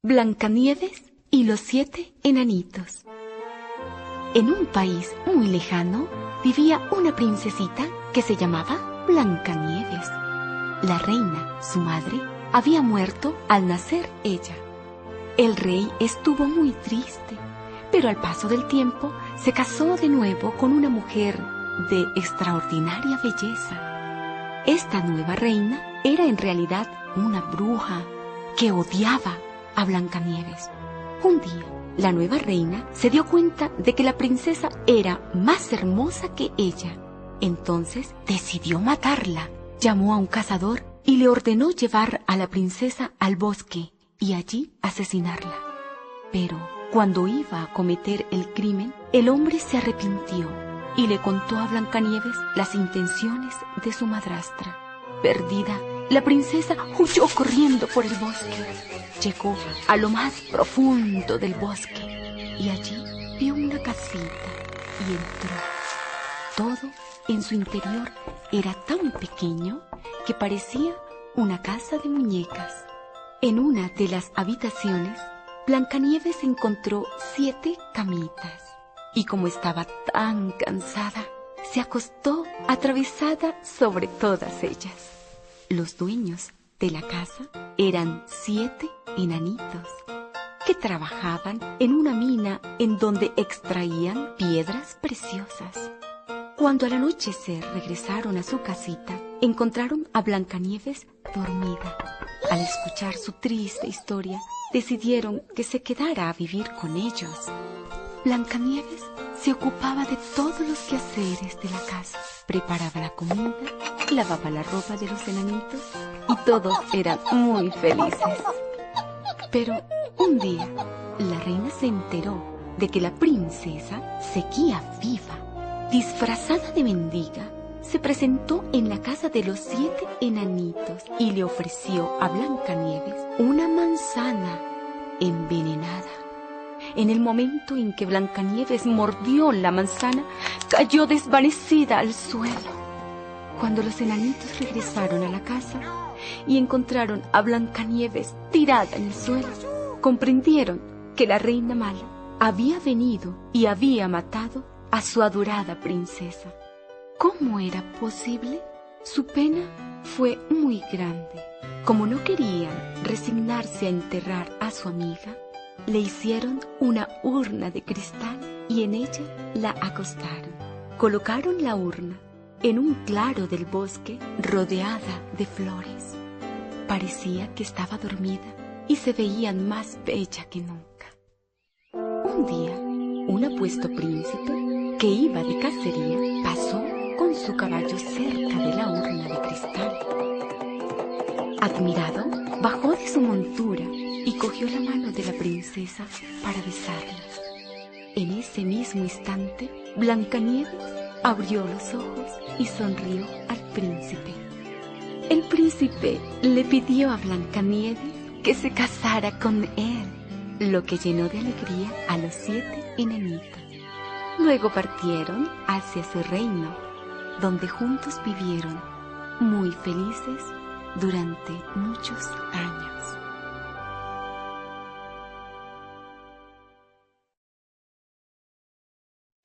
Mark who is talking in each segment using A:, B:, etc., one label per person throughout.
A: Blancanieves y los 7 enanitos. En un país muy lejano vivía una princesita que se llamaba Blancanieves. La reina, su madre, había muerto al nacer ella. El rey estuvo muy triste, pero al paso del tiempo se casó de nuevo con una mujer de extraordinaria belleza. Esta nueva reina era en realidad una bruja que odiaba a Blancanieves. Un día, la nueva reina se dio cuenta de que la princesa era más hermosa que ella. Entonces decidió matarla. Llamó a un cazador y le ordenó llevar a la princesa al bosque y allí asesinarla. Pero cuando iba a cometer el crimen, el hombre se arrepintió y le contó a Blancanieves las intenciones de su madrastra. Perdida, la princesa huyó corriendo por el bosque. Llegó a lo más profundo del bosque y allí vio una casita y entró. Todo en su interior era tan pequeño que parecía una casa de muñecas. En una de las habitaciones, Blancanieves encontró 7 camitas y como estaba tan cansada, se acostó atravesada sobre todas ellas. Los dueños de la casa eran 7 enanitos que trabajaban en una mina en donde extraían piedras preciosas. Cuando al anochecer regresaron a su casita, encontraron a Blancanieves dormida. Al escuchar su triste historia, decidieron que se quedara a vivir con ellos. Blancanieves se ocupaba de todos los quehaceres de la casa. Preparaba la comida, lavaba la ropa de los enanitos y todos eran muy felices. Pero un día, la reina se enteró de que la princesa seguía viva. Disfrazada de mendiga, se presentó en la casa de los 7 enanitos y le ofreció a Blancanieves una manzana envenenada. En el momento en que Blancanieves mordió la manzana, cayó desvanecida al suelo. Cuando los enanitos regresaron a la casa y encontraron a Blancanieves tirada en el suelo, comprendieron que la reina mala había venido y había matado a su adorada princesa. ¿Cómo era posible? Su pena fue muy grande. Como no querían resignarse a enterrar a su amiga, le hicieron una urna de cristal y en ella la acostaron. Colocaron la urna en un claro del bosque rodeada de flores. Parecía que estaba dormida y se veía más bella que nunca. Un día, un apuesto príncipe que iba de cacería pasó con su caballo cerca de la urna de cristal. Admirado, bajó de su montura y cogió la mano de la princesa para besarla. En ese mismo instante, Blancanieves abrió los ojos y sonrió al príncipe. El príncipe le pidió a Blancanieves que se casara con él, lo que llenó de alegría a los 7 enanitos. Luego partieron hacia su reino, donde juntos vivieron muy felices durante muchos años.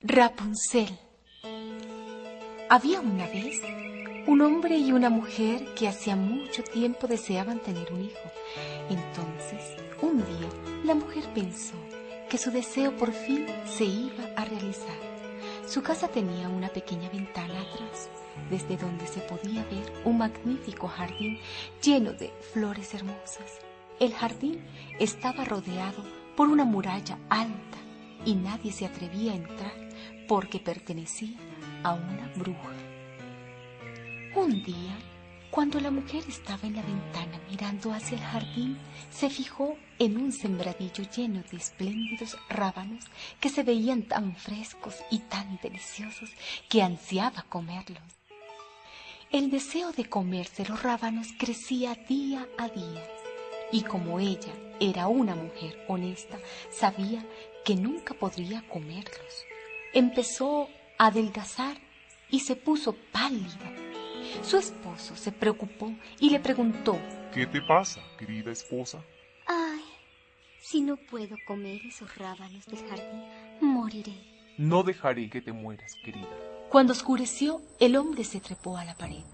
A: Rapunzel. Había una vez un hombre y una mujer que hacía mucho tiempo deseaban tener un hijo. Entonces, un día, la mujer pensó que su deseo por fin se iba a realizar. Su casa tenía una pequeña ventana atrás, desde donde se podía ver un magnífico jardín lleno de flores hermosas. El jardín estaba rodeado por una muralla alta y nadie se atrevía a entrar porque pertenecía a una bruja. Un día, cuando la mujer estaba en la ventana mirando hacia el jardín, se fijó en un sembradillo lleno de espléndidos rábanos que se veían tan frescos y tan deliciosos que ansiaba comerlos. El deseo de comerse los rábanos crecía día a día, y como ella era una mujer honesta, sabía que nunca podría comerlos. Empezó a adelgazar y se puso pálida. Su esposo se preocupó y le preguntó:
B: ¿Qué te pasa, querida esposa?
C: Ay,
B: Si no puedo comer esos rábanos del jardín, moriré.
C: No dejaré que te mueras, querida.
A: Cuando oscureció, el hombre se trepó a la pared,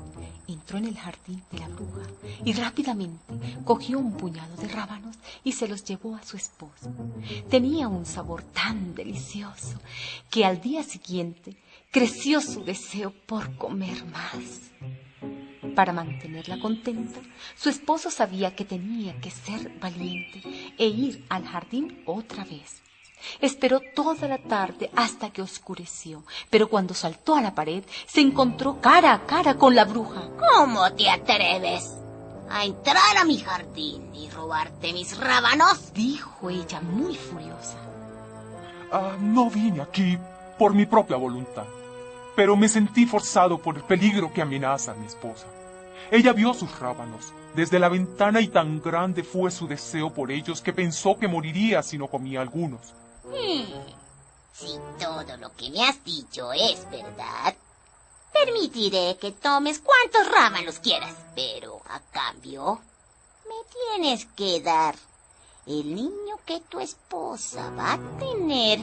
A: entró en el jardín de la bruja y rápidamente cogió un puñado de rábanos y se los llevó a su esposa. Tenía un sabor tan delicioso que al día siguiente creció su deseo por comer más. Para mantenerla contenta, su esposo sabía que tenía que ser valiente e ir al jardín otra vez. Esperó toda la tarde hasta que oscureció, pero cuando saltó a la pared se encontró cara a cara con la bruja.
D: ¿Cómo te atreves a entrar a mi jardín y robarte mis rábanos?,
A: dijo ella muy furiosa.
C: No vine aquí por mi propia voluntad, pero me sentí forzado por el peligro que amenaza a mi esposa. Ella vio sus rábanos desde la ventana y tan grande fue su deseo por ellos que pensó que moriría si no comía algunos.
D: Si todo lo que me has dicho es verdad, permitiré que tomes cuantos rábanos quieras, pero a cambio me tienes que dar el niño que tu esposa va a tener.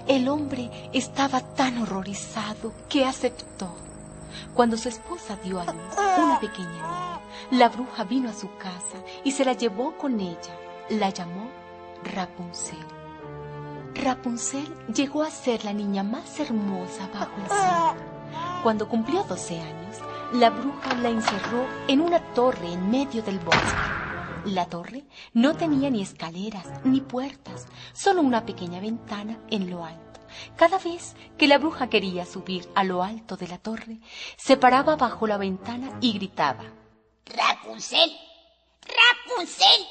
A: El hombre estaba tan horrorizado que aceptó. Cuando su esposa dio a luz una pequeña niña, la bruja vino a su casa y se la llevó con ella. La llamó Rapunzel. Rapunzel llegó a ser la niña más hermosa bajo el cielo. Cuando cumplió 12 años, la bruja la encerró en una torre en medio del bosque. La torre no tenía ni escaleras ni puertas, solo una pequeña ventana en lo alto. Cada vez que la bruja quería subir a lo alto de la torre, se paraba bajo la ventana y gritaba:
D: ¡Rapunzel! ¡Rapunzel!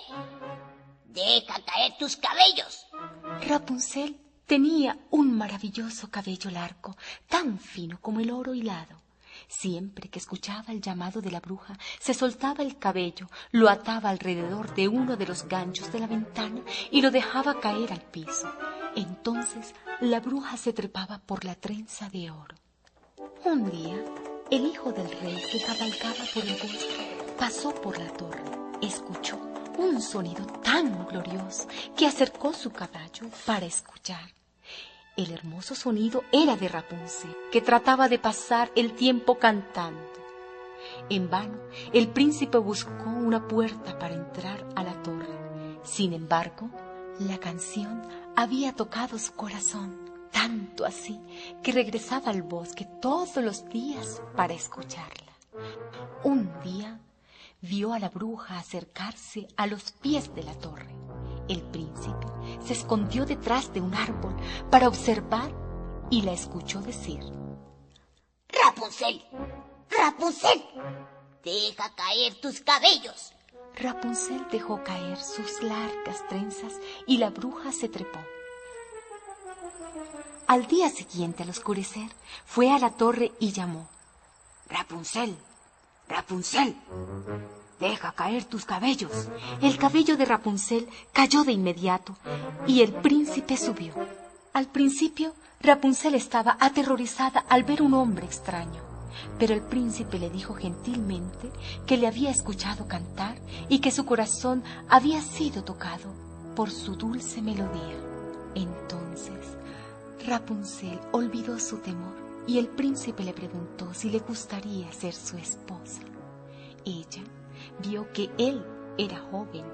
D: ¡Deja caer tus cabellos!
A: Rapunzel tenía un maravilloso cabello largo, tan fino como el oro hilado. Siempre que escuchaba el llamado de la bruja, se soltaba el cabello, lo ataba alrededor de uno de los ganchos de la ventana y lo dejaba caer al piso. Entonces la bruja se trepaba por la trenza de oro. Un día, el hijo del rey que cabalgaba por el bosque pasó por la torre. Escuchó un sonido tan glorioso que acercó su caballo para escuchar. El hermoso sonido era de Rapunzel, que trataba de pasar el tiempo cantando. En vano, el príncipe buscó una puerta para entrar a la torre. Sin embargo, la canción había tocado su corazón, tanto así que regresaba al bosque todos los días para escucharla. Un día vio a la bruja acercarse a los pies de la torre. El príncipe se escondió detrás de un árbol para observar y la escuchó decir:
D: ¡Rapunzel! ¡Rapunzel! ¡Deja caer tus cabellos!
A: Rapunzel dejó caer sus largas trenzas y la bruja se trepó. Al día siguiente, al oscurecer, fue a la torre y llamó:
D: ¡Rapunzel! ¡Rapunzel! ¡Deja caer tus cabellos!
A: El cabello de Rapunzel cayó de inmediato y el príncipe subió. Al principio, Rapunzel estaba aterrorizada al ver un hombre extraño, pero el príncipe le dijo gentilmente que le había escuchado cantar y que su corazón había sido tocado por su dulce melodía. Entonces, Rapunzel olvidó su temor y el príncipe le preguntó si le gustaría ser su esposa. Ella vio que él era joven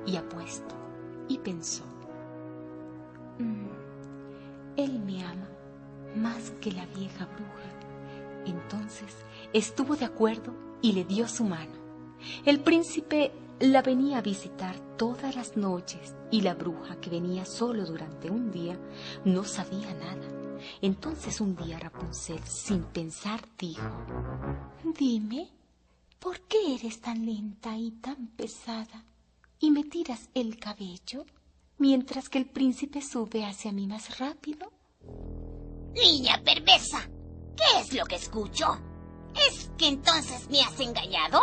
A: y apuesto y pensó: él me ama más que la vieja bruja. Entonces estuvo de acuerdo y le dio su mano. El príncipe la venía a visitar todas las noches y la bruja, que venía solo durante un día, no sabía nada. Entonces un día Rapunzel, sin pensar, dijo: dime, ¿por qué eres tan lenta y tan pesada y me tiras el cabello mientras que el príncipe sube hacia mí más rápido?
D: ¡Niña perversa! ¿Qué es lo que escucho? ¿Es que entonces me has engañado?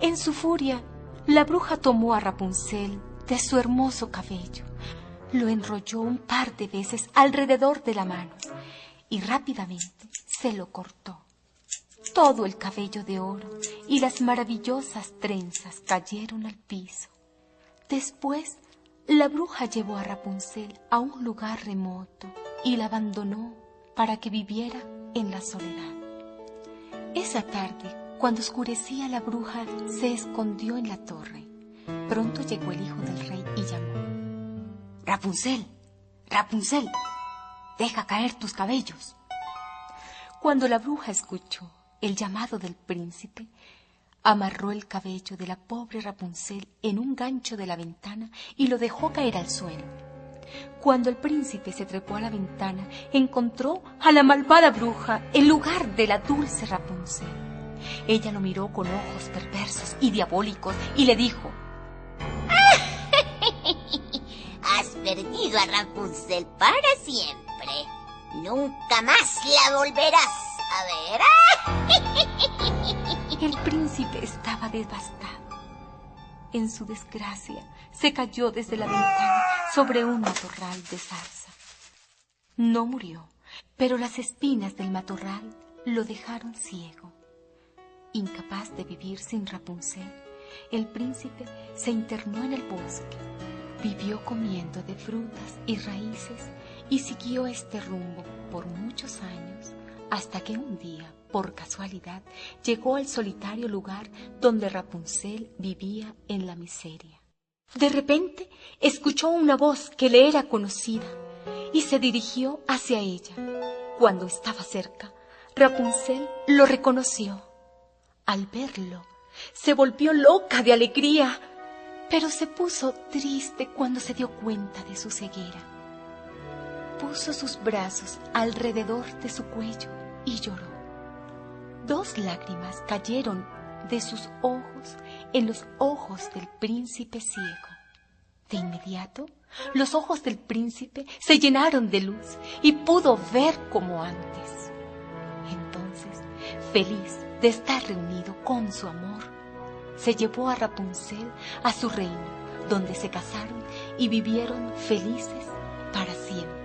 A: En su furia, la bruja tomó a Rapunzel de su hermoso cabello, lo enrolló un par de veces alrededor de la mano y rápidamente se lo cortó. Todo el cabello de oro y las maravillosas trenzas cayeron al piso. Después, la bruja llevó a Rapunzel a un lugar remoto y la abandonó para que viviera en la soledad. Esa tarde, cuando oscurecía, la bruja se escondió en la torre. Pronto llegó el hijo del rey y llamó: «Rapunzel, Rapunzel, deja caer tus cabellos». Cuando la bruja escuchó el llamado del príncipe, amarró el cabello de la pobre Rapunzel en un gancho de la ventana y lo dejó caer al suelo. Cuando el príncipe se trepó a la ventana, encontró a la malvada bruja en lugar de la dulce Rapunzel. Ella lo miró con ojos perversos y diabólicos y le dijo:
D: «Has perdido a Rapunzel para siempre. Nunca más la volverás a ver».
A: El príncipe estaba devastado. En su desgracia, se cayó desde la ventana sobre un matorral de zarza. No murió, pero las espinas del matorral lo dejaron ciego. Incapaz de vivir sin Rapunzel, el príncipe se internó en el bosque. Vivió comiendo de frutas y raíces y siguió este rumbo por muchos años, hasta que un día, por casualidad, llegó al solitario lugar donde Rapunzel vivía en la miseria. De repente escuchó una voz que le era conocida y se dirigió hacia ella. Cuando estaba cerca, Rapunzel lo reconoció. Al verlo, se volvió loca de alegría, pero se puso triste cuando se dio cuenta de su ceguera. Puso sus brazos alrededor de su cuello y lloró. 2 lágrimas cayeron de sus ojos en los ojos del príncipe ciego. De inmediato, los ojos del príncipe se llenaron de luz y pudo ver como antes. Entonces, feliz de estar reunido con su amor, se llevó a Rapunzel a su reino, donde se casaron y vivieron felices para siempre.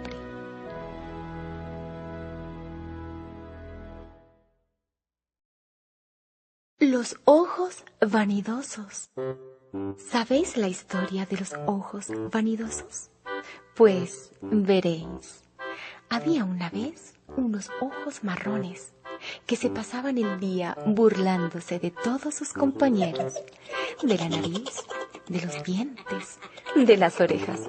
A: Los ojos vanidosos. ¿Sabéis la historia de los ojos vanidosos? Pues veréis. Había una vez unos ojos marrones que se pasaban el día burlándose de todos sus compañeros, de la nariz, de los dientes, de las orejas,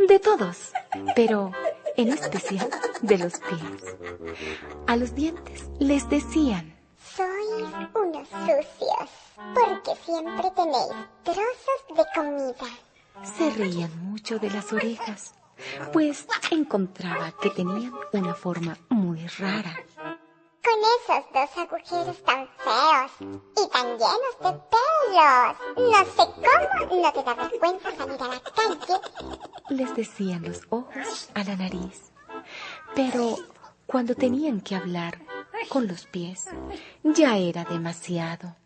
A: de todos, pero en especial de los pies. A los dientes les decían:
E: «Sois unos sucios, porque siempre tenéis trozos de comida».
A: Se reían mucho de las orejas, pues encontraba que tenían una forma muy rara.
E: «Con esos 2 agujeros tan feos y tan llenos de pelos, no sé cómo no te da vergüenza salir a la calle»,
A: les decían los ojos a la nariz. Pero cuando tenían que hablar con los pies, ya era demasiado.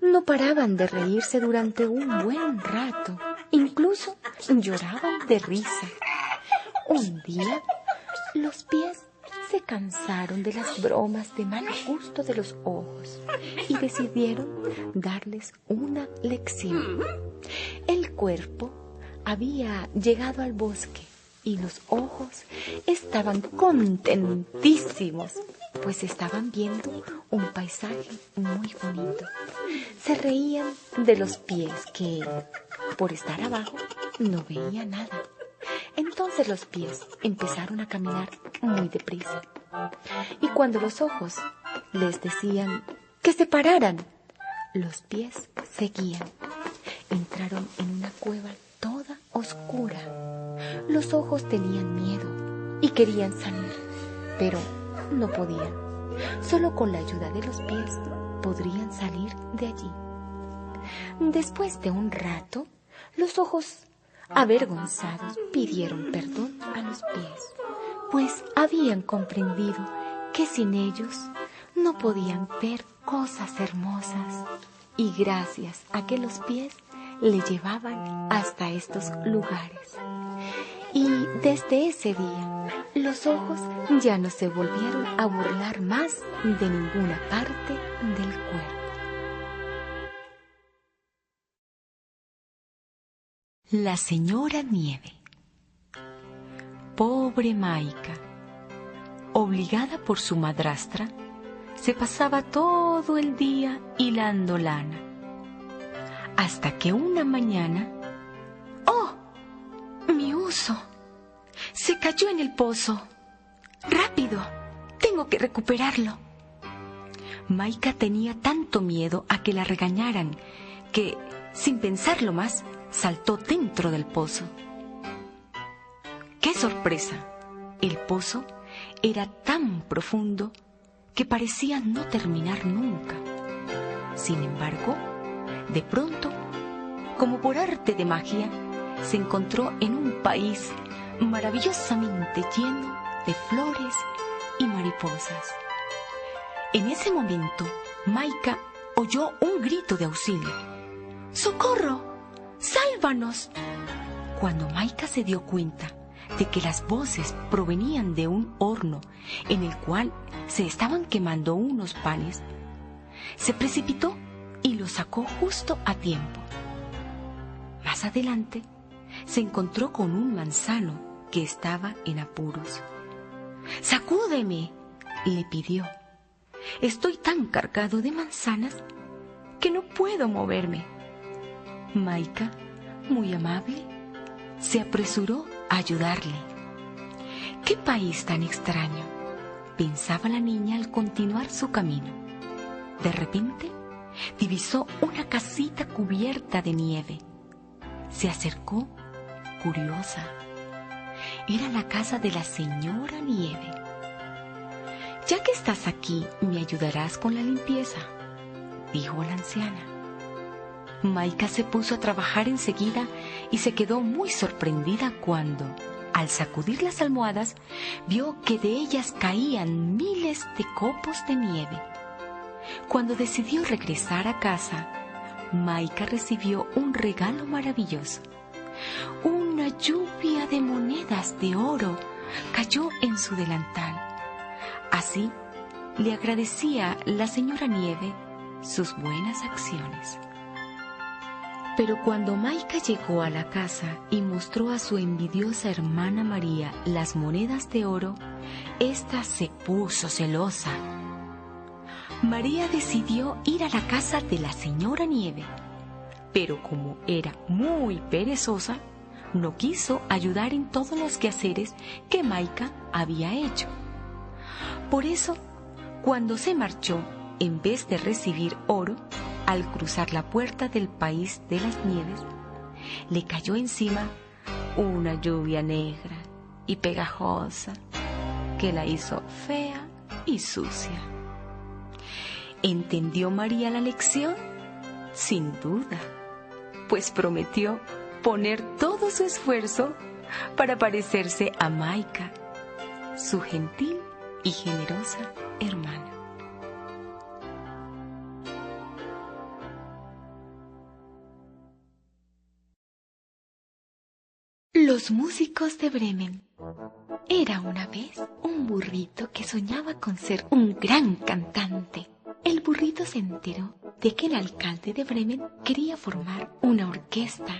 A: No paraban de reírse durante un buen rato, incluso lloraban de risa. Un día, los pies se cansaron de las bromas de mal gusto de los ojos y decidieron darles una lección. El cuerpo había llegado al bosque y los ojos estaban contentísimos, pues estaban viendo un paisaje muy bonito. Se reían de los pies que, por estar abajo, no veían nada. Entonces los pies empezaron a caminar muy deprisa. Y cuando los ojos les decían que se pararan, los pies seguían. Entraron en una cueva toda oscura. Los ojos tenían miedo y querían salir, pero no podían. Solo con la ayuda de los pies podrían salir de allí. Después de un rato, los ojos, avergonzados, pidieron perdón a los pies, pues habían comprendido que sin ellos no podían ver cosas hermosas, y gracias a que los pies le llevaban hasta estos lugares. Y desde ese día, los ojos ya no se volvieron a burlar más de ninguna parte del cuerpo. La señora Nieve. Pobre Maika, obligada por su madrastra, se pasaba todo el día hilando lana. Hasta que una mañana... ¡Oh! ¡Mi uso! Se cayó en el pozo. ¡Rápido! Tengo que recuperarlo. Maika tenía tanto miedo a que la regañaran que, sin pensarlo más, saltó dentro del pozo. ¡Qué sorpresa! El pozo era tan profundo que parecía no terminar nunca. Sin embargo, de pronto, como por arte de magia, se encontró en un país maravillosamente lleno de flores y mariposas. En ese momento, Maika oyó un grito de auxilio. ¡Socorro! ¡Sálvanos! Cuando Maika se dio cuenta de que las voces provenían de un horno en el cual se estaban quemando unos panes, se precipitó y los sacó justo a tiempo. Más adelante, se encontró con un manzano que estaba en apuros. ¡Sacúdeme!, le pidió. Estoy tan cargado de manzanas que no puedo moverme. Maika, muy amable, se apresuró a ayudarle. ¡Qué país tan extraño!, pensaba la niña al continuar su camino. De repente, divisó una casita cubierta de nieve. Se acercó, curiosa. Era la casa de la señora Nieve. «Ya que estás aquí, ¿me ayudarás con la limpieza?», dijo la anciana. Maika se puso a trabajar enseguida y se quedó muy sorprendida cuando, al sacudir las almohadas, vio que de ellas caían miles de copos de nieve. Cuando decidió regresar a casa, Maika recibió un regalo maravilloso. Una lluvia de monedas de oro cayó en su delantal. Así le agradecía la señora Nieve sus buenas acciones. Pero cuando Maika llegó a la casa y mostró a su envidiosa hermana María las monedas de oro, ésta se puso celosa. María decidió ir a la casa de la señora Nieve, pero como era muy perezosa, no quiso ayudar en todos los quehaceres que Maika había hecho. Por eso, cuando se marchó, en vez de recibir oro, al cruzar la puerta del país de las nieves, le cayó encima una lluvia negra y pegajosa que la hizo fea y sucia. ¿Entendió María la lección? Sin duda, pues prometió poner todo su esfuerzo para parecerse a Maika, su gentil y generosa hermana. Los músicos de Bremen. Era una vez un burrito que soñaba con ser un gran cantante. El burrito se enteró de que el alcalde de Bremen quería formar una orquesta.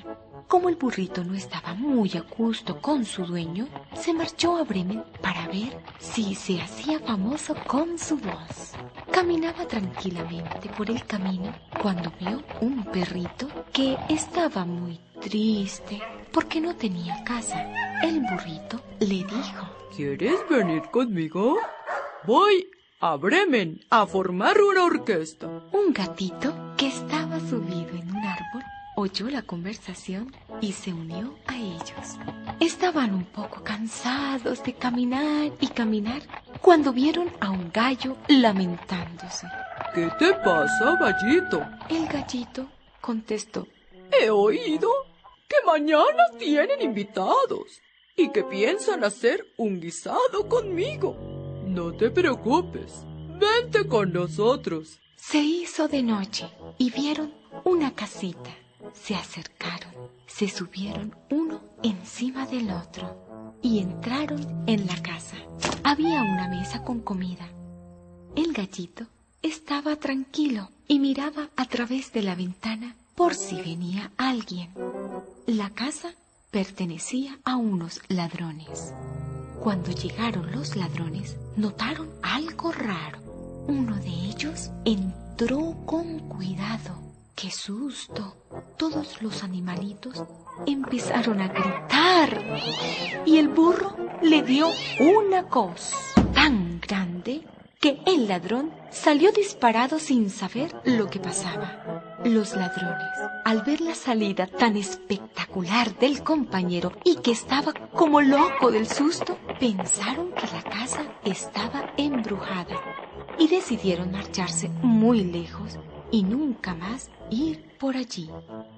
A: Como el burrito no estaba muy a gusto con su dueño, se marchó a Bremen para ver si se hacía famoso con su voz. Caminaba tranquilamente por el camino cuando vio un perrito que estaba muy triste porque no tenía casa. El burrito le dijo:
F: ¿Quieres venir conmigo? Voy a Bremen a formar una orquesta.
A: Un gatito que estaba subido en un árbol oyó la conversación y se unió a ellos. Estaban un poco cansados de caminar y caminar cuando vieron a un gallo lamentándose.
F: ¿Qué te pasa, gallito?
A: El gallito contestó:
F: He oído que mañana tienen invitados y que piensan hacer un guisado conmigo. No te preocupes, vente con nosotros.
A: Se hizo de noche y vieron una casita. Se acercaron, se subieron uno encima del otro y entraron en la casa. Había una mesa con comida. El gallito estaba tranquilo y miraba a través de la ventana por si venía alguien. La casa pertenecía a unos ladrones. Cuando llegaron los ladrones, notaron algo raro. Uno de ellos entró con cuidado. ¡Qué susto! Todos los animalitos empezaron a gritar y el burro le dio una cosa tan grande que el ladrón salió disparado sin saber lo que pasaba. Los ladrones, al ver la salida tan espectacular del compañero y que estaba como loco del susto, pensaron que la casa estaba embrujada y decidieron marcharse muy lejos y nunca más ir por allí.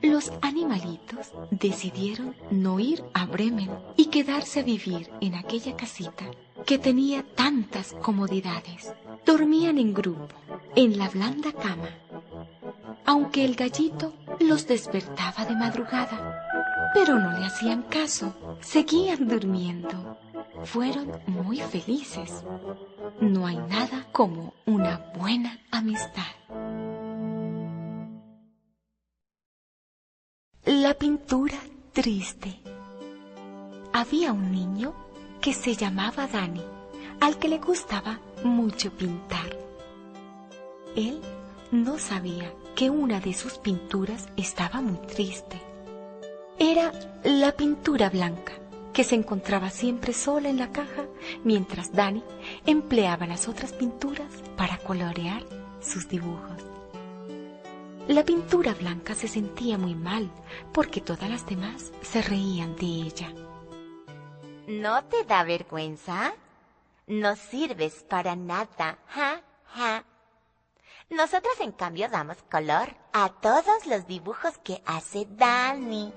A: Los animalitos decidieron no ir a Bremen y quedarse a vivir en aquella casita que tenía tantas comodidades. Dormían en grupo, en la blanda cama, aunque el gallito los despertaba de madrugada, pero no le hacían caso, seguían durmiendo. Fueron muy felices. No hay nada como una buena amistad. La pintura triste. Había un niño que se llamaba Dani, al que le gustaba mucho pintar. Él no sabía que una de sus pinturas estaba muy triste. Era la pintura blanca, que se encontraba siempre sola en la caja, mientras Dani empleaba las otras pinturas para colorear sus dibujos. La pintura blanca se sentía muy mal porque todas las demás se reían de ella.
D: ¿No te da vergüenza? No sirves para nada, ja, ja. Nosotras, en cambio, damos color a todos los dibujos que hace Dani.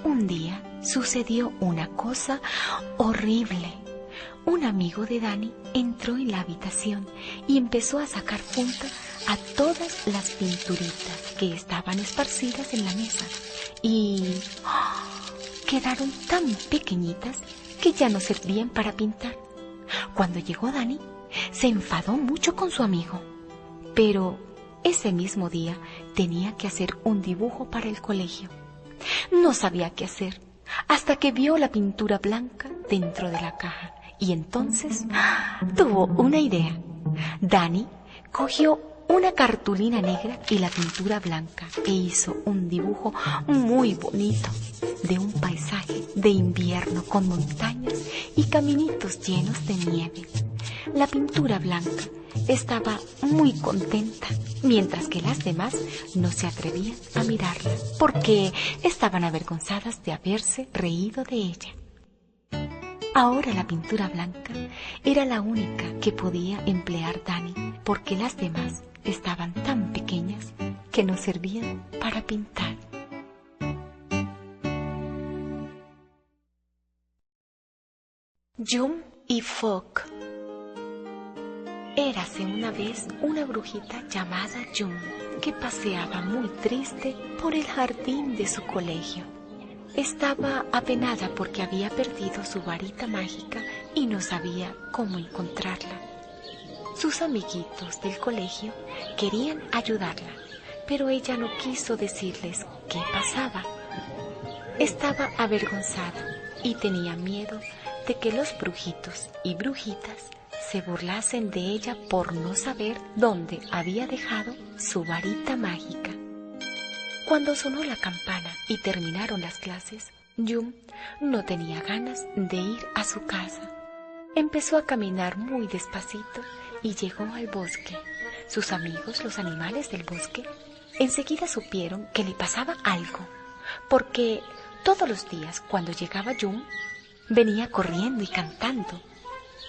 A: Un día sucedió una cosa horrible. Un amigo de Dani entró en la habitación y empezó a sacar punta a todas las pinturitas que estaban esparcidas en la mesa y quedaron tan pequeñitas que ya no servían para pintar. Cuando llegó Dani, se enfadó mucho con su amigo, pero ese mismo día tenía que hacer un dibujo para el colegio. No sabía qué hacer hasta que vio la pintura blanca dentro de la caja y entonces tuvo una idea. Dani cogió una cartulina negra y la pintura blanca e hizo un dibujo muy bonito de un paisaje de invierno con montañas y caminitos llenos de nieve. La pintura blanca estaba muy contenta, mientras que las demás no se atrevían a mirarla porque estaban avergonzadas de haberse reído de ella. Ahora la pintura blanca era la única que podía emplear Dani, porque las demás estaban tan pequeñas que no servían para pintar. Jum y Fock. Érase una vez una brujita llamada Jum que paseaba muy triste por el jardín de su colegio. Estaba apenada porque había perdido su varita mágica y no sabía cómo encontrarla. Sus amiguitos del colegio querían ayudarla, pero ella no quiso decirles qué pasaba. Estaba avergonzada y tenía miedo de que los brujitos y brujitas se burlasen de ella por no saber dónde había dejado su varita mágica. Cuando sonó la campana y terminaron las clases, Jum no tenía ganas de ir a su casa. Empezó a caminar muy despacito y llegó al bosque. Sus amigos, los animales del bosque, enseguida supieron que le pasaba algo, porque todos los días cuando llegaba Jum, venía corriendo y cantando.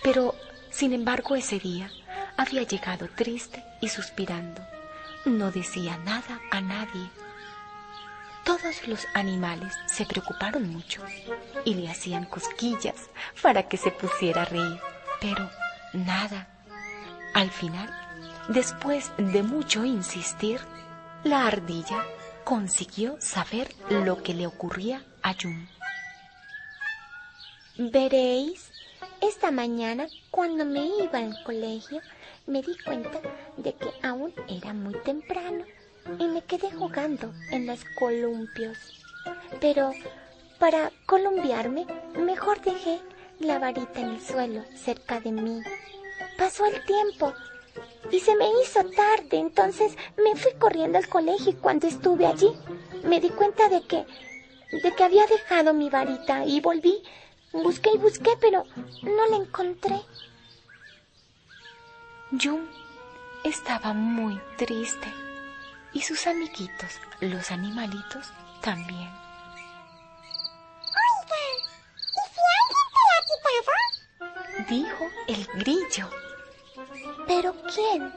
A: Pero, sin embargo, ese día había llegado triste y suspirando. No decía nada a nadie. Todos los animales se preocuparon mucho y le hacían cosquillas para que se pusiera a reír, pero nada. Al final, después de mucho insistir, la ardilla consiguió saber lo que le ocurría a Jum.
E: Veréis, esta mañana, cuando me iba al colegio, me di cuenta de que aún era muy temprano
G: y me quedé jugando en los columpios. Pero para columpiarme, mejor dejé la varita en el suelo cerca de mí. Pasó el tiempo y se me hizo tarde, entonces me fui corriendo al colegio y cuando estuve allí me di cuenta de que había dejado mi varita y volví. Busqué y busqué, pero no la encontré.
A: Jum estaba muy triste y sus amiguitos, los animalitos, también.
E: Oiga, ¿y si alguien te ha quitado?
A: Dijo el grillo.
G: ¿Pero quién?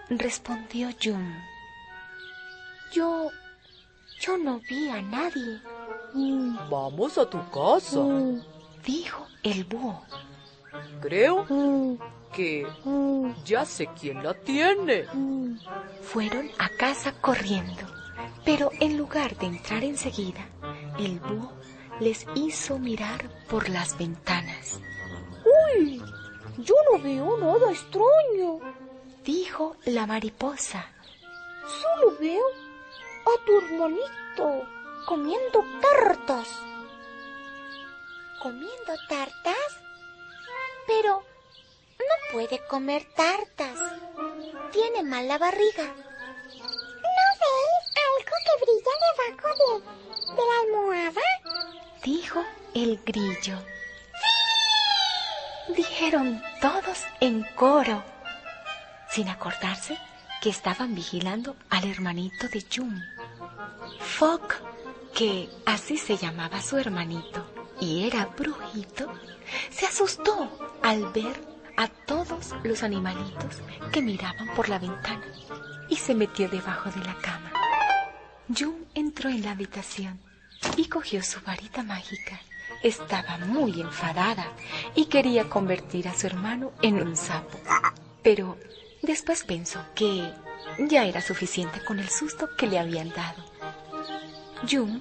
A: Respondió Jum.
G: Yo no vi a nadie.
F: Vamos a tu casa.
A: Dijo el búho.
F: Creo que ya sé quién la tiene.
A: Fueron a casa corriendo, pero en lugar de entrar enseguida, el búho les hizo mirar por las ventanas.
G: ¡Uy! Yo no veo nada extraño.
A: Dijo la mariposa.
G: Solo veo a tu hermanito comiendo tartas. ¿Comiendo tartas? Pero no puede comer tartas. Tiene mala barriga.
E: ¿No veis algo que brilla debajo de la almohada?
A: Dijo el grillo. Dijeron todos en coro, sin acordarse que estaban vigilando al hermanito de Jum. Foc, que así se llamaba su hermanito y era brujito, se asustó al ver a todos los animalitos que miraban por la ventana y se metió debajo de la cama. Jum entró en la habitación y cogió su varita mágica. Estaba muy enfadada y quería convertir a su hermano en un sapo. Pero después pensó que ya era suficiente con el susto que le habían dado. Jum,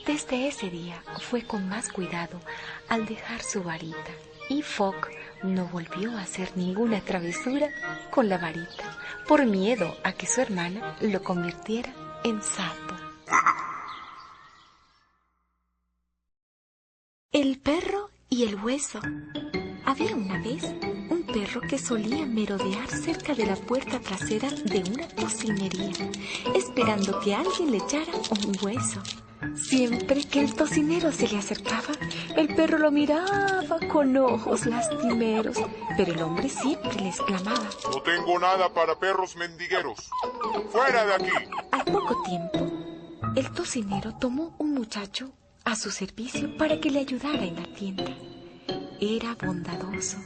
A: desde ese día, fue con más cuidado al dejar su varita y Foc no volvió a hacer ninguna travesura con la varita por miedo a que su hermana lo convirtiera en sapo. El perro y el hueso. Había una vez un perro que solía merodear cerca de la puerta trasera de una tocinería, esperando que alguien le echara un hueso. Siempre que el tocinero se le acercaba, el perro lo miraba con ojos lastimeros, pero el hombre siempre le exclamaba:
H: No tengo nada para perros mendigueros. ¡Fuera de aquí!
A: Al poco tiempo, el tocinero tomó un muchacho a su servicio para que le ayudara en la tienda. Era bondadoso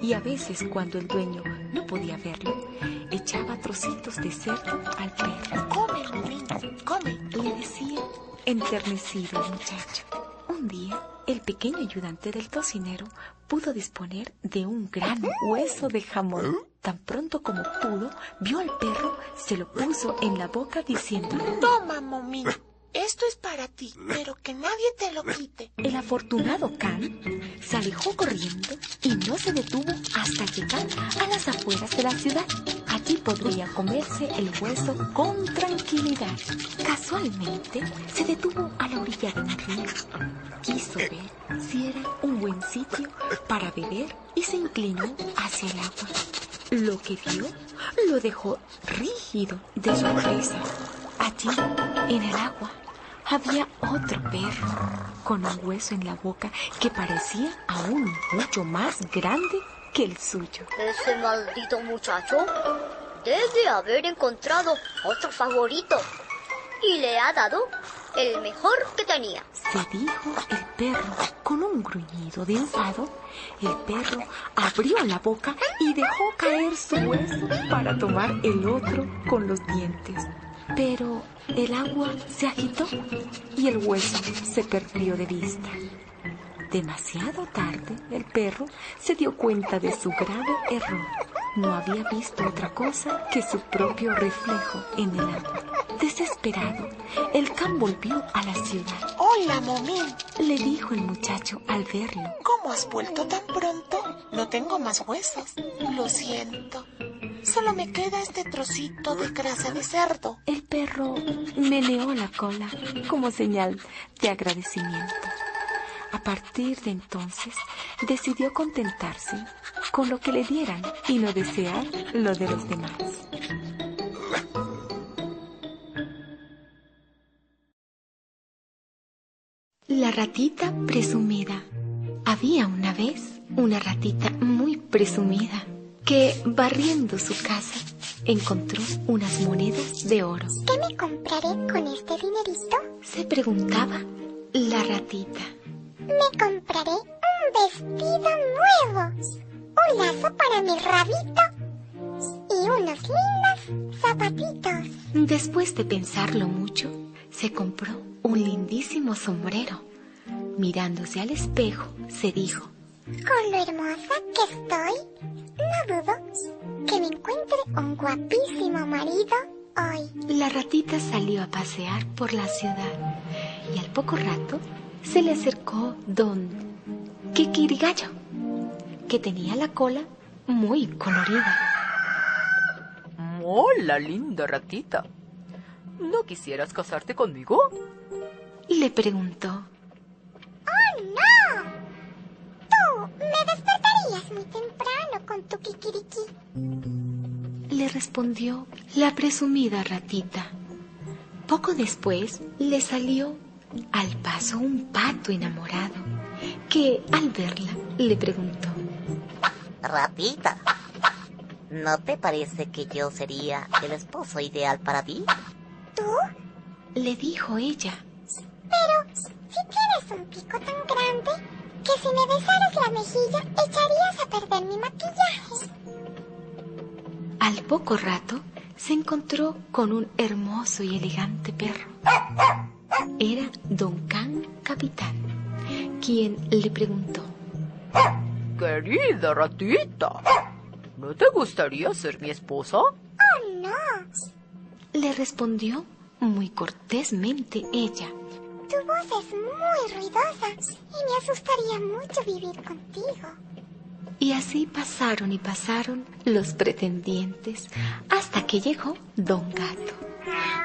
A: y a veces, cuando el dueño no podía verlo, echaba trocitos de cerdo al perro.
G: Come, momín, come.
A: Le decía enternecido el muchacho. Un día, el pequeño ayudante del tocinero pudo disponer de un gran hueso de jamón. Tan pronto como pudo, vio al perro, se lo puso en la boca diciendo:
G: Toma, momín. Esto es para ti, pero que nadie te lo quite.
A: El afortunado Can se alejó corriendo y no se detuvo hasta llegar a las afueras de la ciudad. Allí podría comerse el hueso con tranquilidad. Casualmente se detuvo a la orilla de un río. Quiso ver si era un buen sitio para beber y se inclinó hacia el agua. Lo que vio lo dejó rígido de sorpresa. Allí, en el agua, había otro perro con un hueso en la boca que parecía aún mucho más grande que el suyo.
B: Ese maldito muchacho debe haber encontrado otro favorito y le ha dado el mejor que tenía.
A: Se dijo el perro. Con un gruñido de enfado, el perro abrió la boca y dejó caer su hueso para tomar el otro con los dientes. Pero el agua se agitó y el hueso se perdió de vista. Demasiado tarde, el perro se dio cuenta de su grave error. No había visto otra cosa que su propio reflejo en el agua. Desesperado, el Can volvió a la ciudad.
I: Hola, momín.
A: Le dijo el muchacho al verlo.
I: ¿Cómo has vuelto tan pronto? No tengo más huesos. Lo siento. Solo me queda este trocito de grasa de cerdo.
A: El perro meneó la cola como señal de agradecimiento. A partir de entonces, decidió contentarse con lo que le dieran y no desear lo de los demás. La ratita presumida. Había una vez una ratita muy presumida que, barriendo su casa, encontró unas monedas de oro.
E: ¿Qué me compraré con este dinerito?
A: Se preguntaba la ratita.
E: Me compraré un vestido nuevo, un lazo para mi rabito y unos lindos zapatitos.
A: Después de pensarlo mucho, se compró un lindísimo sombrero. Mirándose al espejo, se dijo:
E: con lo hermosa que estoy, no dudo que me encuentre un guapísimo marido hoy.
A: La ratita salió a pasear por la ciudad y al poco rato se le acercó don Kikirigallo, que tenía la cola muy colorida.
F: Hola, linda ratita. ¿No quisieras casarte conmigo?
A: Le preguntó.
E: ¡Oh, no! Tú me despertarías muy temprano con tu kikiriki.
A: Le respondió la presumida ratita. Poco después le salió al paso un pato enamorado, que al verla le preguntó:
D: Ratita, ¿no te parece que yo sería el esposo ideal para ti?
E: ¿Tú?
A: Le dijo ella.
E: Pero si tienes un pico tan grande que si me besaras la mejilla echarías a perder mi maquillaje.
A: Al poco rato se encontró con un hermoso y elegante perro. Era Don Can Capitán, quien le preguntó:
F: Querida ratita, ¿no te gustaría ser mi esposa?
E: ¡Oh, no!
A: Le respondió muy cortésmente ella.
E: Tu voz es muy ruidosa y me asustaría mucho vivir contigo.
A: Y así pasaron y pasaron los pretendientes hasta que llegó Don Gato.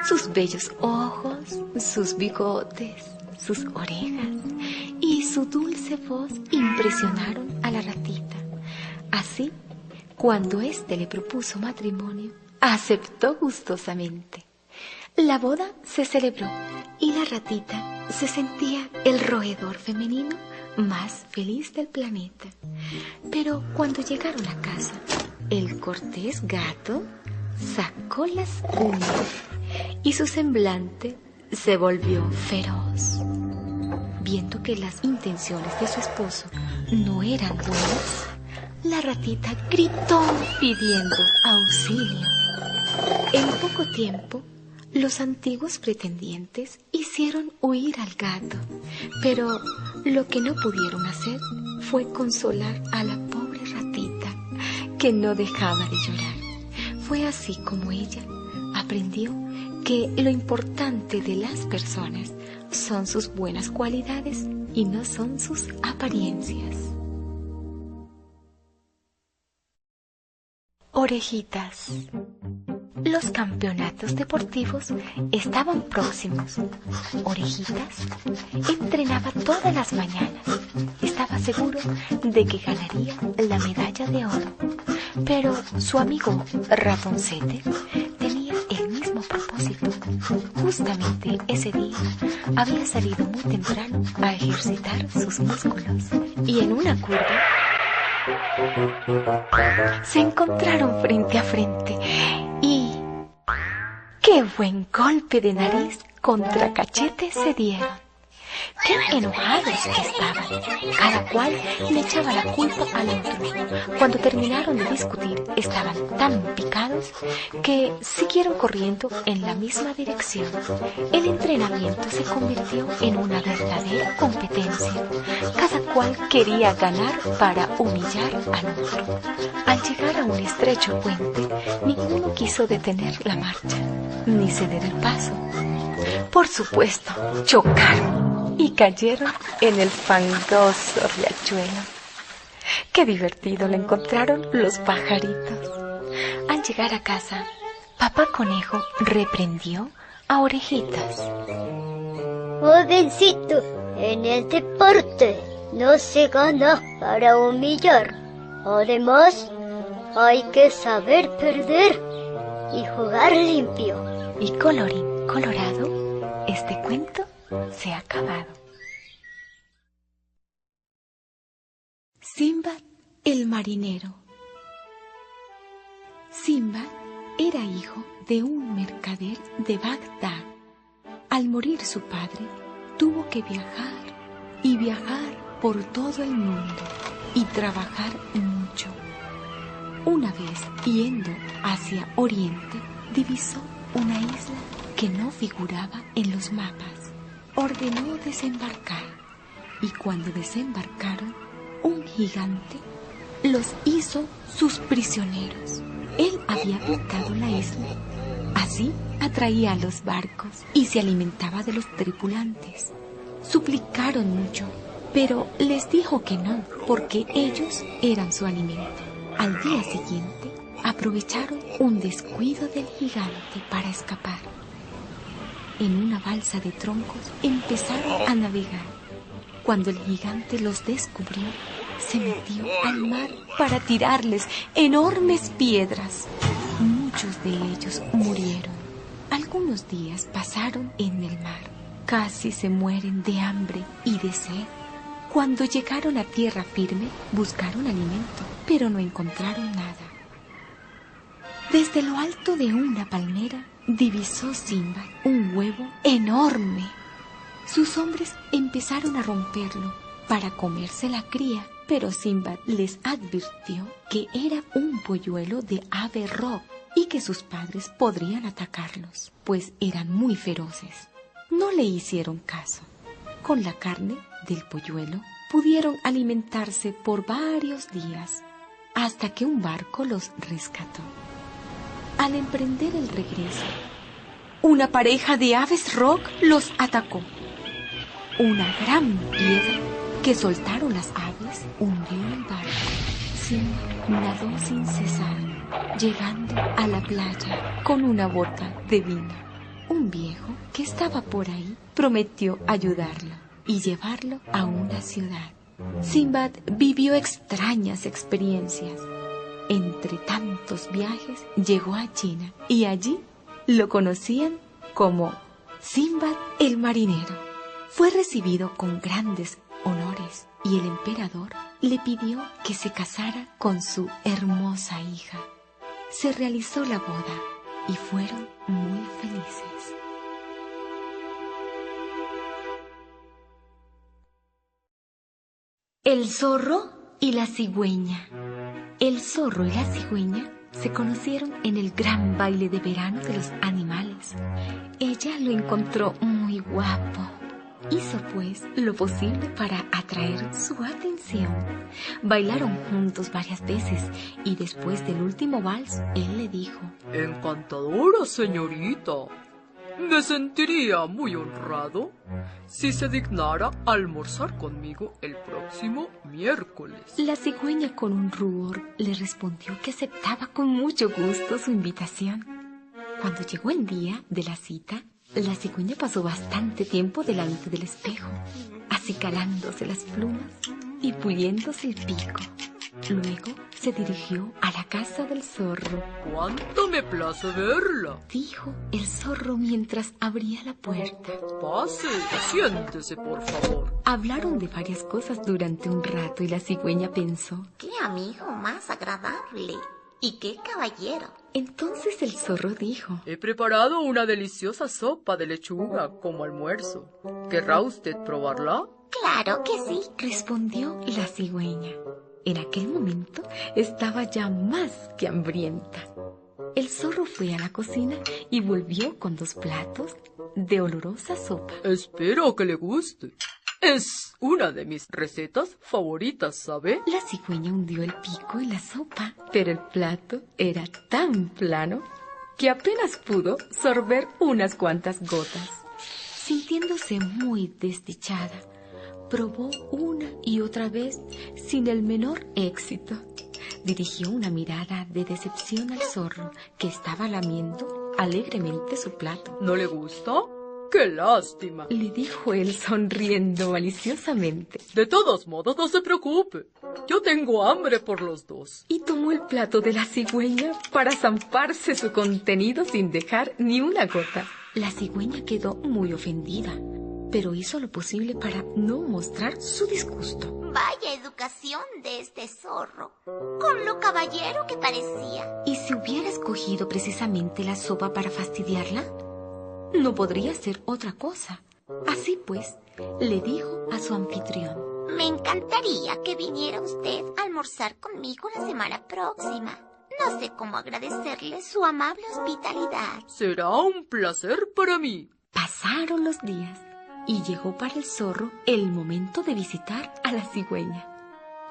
A: Sus bellos ojos, sus bigotes, sus orejas y su dulce voz impresionaron a la ratita. Así, cuando éste le propuso matrimonio, aceptó gustosamente. La boda se celebró y la ratita se sentía el roedor femenino más feliz del planeta. Pero cuando llegaron a casa, el cortés gato sacó las uñas y su semblante se volvió feroz. Viendo que las intenciones de su esposo no eran buenas, la ratita gritó pidiendo auxilio. En poco tiempo, los antiguos pretendientes hicieron huir al gato, pero lo que no pudieron hacer fue consolar a la pobre ratita, que no dejaba de llorar. Fue así como ella aprendió que lo importante de las personas son sus buenas cualidades y no son sus apariencias. Orejitas. Los campeonatos deportivos estaban próximos. Orejitas entrenaba todas las mañanas. Estaba seguro de que ganaría la medalla de oro. Pero su amigo Ratoncete tenía el mismo propósito. Justamente ese día había salido muy temprano a ejercitar sus músculos. Y en una curva se encontraron frente a frente y ¡qué buen golpe de nariz contra cachete se dieron! ¡Qué enojados que estaban! Cada cual le echaba la culpa al otro. Cuando terminaron de discutir, estaban tan picados que siguieron corriendo en la misma dirección. El entrenamiento se convirtió en una verdadera competencia. Cada cual quería ganar para humillar al otro. Al llegar a un estrecho puente, ninguno quiso detener la marcha, ni ceder el paso. Por supuesto, chocaron y cayeron en el fangoso riachuelo. ¡Qué divertido lo encontraron los pajaritos! Al Al llegar a casa, Papá Conejo reprendió a Orejitas.
B: Jovencito, en el deporte no se gana para humillar. Además, hay que saber perder y jugar limpio.
A: Y colorín colorado, este cuento se ha acabado. Simbad el marinero. Simbad era hijo de un mercader de Bagdad. Al morir su padre, tuvo que viajar y viajar por todo el mundo y trabajar mucho. Una vez, yendo hacia Oriente, divisó una isla que no figuraba en los mapas. Ordenó desembarcar, y cuando desembarcaron, un gigante los hizo sus prisioneros. Él había pintado la isla. Así atraía a los barcos y se alimentaba de los tripulantes. Suplicaron mucho, pero les dijo que no, porque ellos eran su alimento. Al día siguiente, aprovecharon un descuido del gigante para escapar. En una balsa de troncos empezaron a navegar. Cuando el gigante los descubrió, se metió al mar para tirarles enormes piedras. Muchos de ellos murieron. Algunos días pasaron en el mar. Casi se mueren de hambre y de sed. Cuando llegaron a tierra firme, buscaron alimento, pero no encontraron nada. Desde lo alto de una palmera, divisó Simbad un huevo enorme. Sus hombres empezaron a romperlo para comerse la cría, pero Simbad les advirtió que era un polluelo de ave rock y que sus padres podrían atacarlos, pues eran muy feroces. No le hicieron caso. Con la carne del polluelo pudieron alimentarse por varios días, hasta que un barco los rescató. Al emprender el regreso, una pareja de aves rock los atacó. Una gran piedra que soltaron las aves hundió el barco. Simbad nadó sin cesar, llegando a la playa con una bota de vino. Un viejo que estaba por ahí prometió ayudarlo y llevarlo a una ciudad. Simbad vivió extrañas experiencias. Entre tantos viajes llegó a China y allí lo conocían como Simbad el marinero. Fue recibido con grandes honores y el emperador le pidió que se casara con su hermosa hija. Se realizó la boda y fueron muy felices. El zorro y la cigüeña. El zorro y la cigüeña se conocieron en el gran baile de verano de los animales. Ella lo encontró muy guapo. Hizo pues lo posible para atraer su atención. Bailaron juntos varias veces y después del último vals, él le dijo:
F: Encantadora señorita, me sentiría muy honrado si se dignara almorzar conmigo el próximo miércoles.
A: La cigüeña, con un rubor, le respondió que aceptaba con mucho gusto su invitación. Cuando llegó el día de la cita, la cigüeña pasó bastante tiempo delante del espejo, acicalándose las plumas y puliéndose el pico. Luego se dirigió a la casa del zorro.
F: «¡Cuánto me place verla!»,
A: dijo el zorro mientras abría la puerta.
F: «Pase, siéntese, por favor».
A: Hablaron de varias cosas durante un rato y la cigüeña pensó:
I: ¡Qué amigo más agradable! ¡Y qué caballero!
A: Entonces el zorro dijo:
F: «He preparado una deliciosa sopa de lechuga como almuerzo. ¿Querrá usted probarla?»
I: ¡Claro que sí!,
A: respondió la cigüeña. En aquel momento estaba ya más que hambrienta. El zorro fue a la cocina y volvió con 2 platos de olorosa sopa.
F: «Espero que le guste. Es una de mis recetas favoritas, ¿sabe?».
A: La cigüeña hundió el pico en la sopa, pero el plato era tan plano que apenas pudo sorber unas cuantas gotas. Sintiéndose muy desdichada, probó una y otra vez sin el menor éxito. dirigió una mirada de decepción al zorro, que estaba lamiendo alegremente su plato.
F: ¿No le gusta? ¡Qué lástima!,
A: le dijo él sonriendo maliciosamente.
F: De todos modos, no se preocupe. Yo tengo hambre por los dos.
A: Y tomó el plato de la cigüeña para zamparse su contenido sin dejar ni una gota. La cigüeña quedó muy ofendida, pero hizo lo posible para no mostrar su disgusto.
D: Vaya educación de este zorro, con lo caballero que parecía.
A: ¿Y si hubiera escogido precisamente la sopa para fastidiarla? No podría ser otra cosa. Así pues, le dijo a su anfitrión:
D: me encantaría que viniera usted a almorzar conmigo la semana próxima. No sé cómo agradecerle su amable hospitalidad.
F: Será un placer para mí.
A: Pasaron los días y llegó para el zorro el momento de visitar a la cigüeña.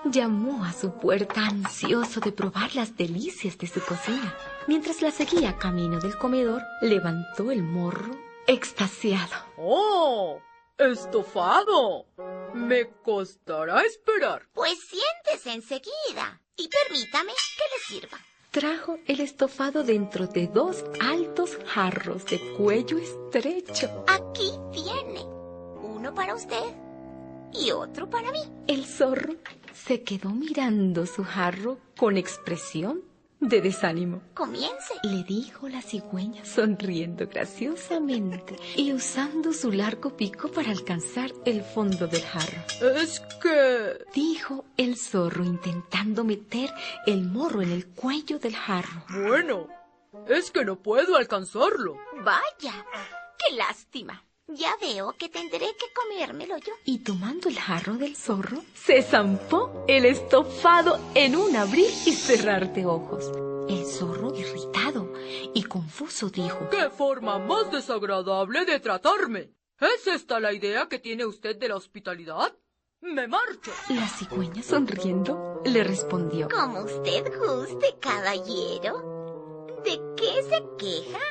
A: Llamó a su puerta ansioso de probar las delicias de su cocina. Mientras la seguía camino del comedor, levantó el morro extasiado.
F: ¡Oh! ¡Estofado! Me costará esperar.
D: Pues siéntese enseguida y permítame que le sirva.
A: Trajo el estofado dentro de 2 altos jarros de cuello estrecho.
D: Aquí tiene, uno para usted y otro para mí.
A: El zorro se quedó mirando su jarro con expresión de desánimo.
D: Comience,
A: le dijo la cigüeña sonriendo graciosamente y usando su largo pico para alcanzar el fondo del jarro.
F: Es que...
A: dijo el zorro intentando meter el morro en el cuello del jarro.
F: Bueno, es que no puedo alcanzarlo.
D: Vaya, qué lástima. Ya veo que tendré que comérmelo yo.
A: Y tomando el jarro del zorro, se zampó el estofado en un abrir y cerrar de ojos. El zorro, irritado y confuso, dijo:
F: ¡qué forma más desagradable de tratarme! ¿Es esta la idea que tiene usted de la hospitalidad? ¡Me marcho!
A: La cigüeña, sonriendo, le respondió:
D: como usted guste, caballero. ¿De qué se queja?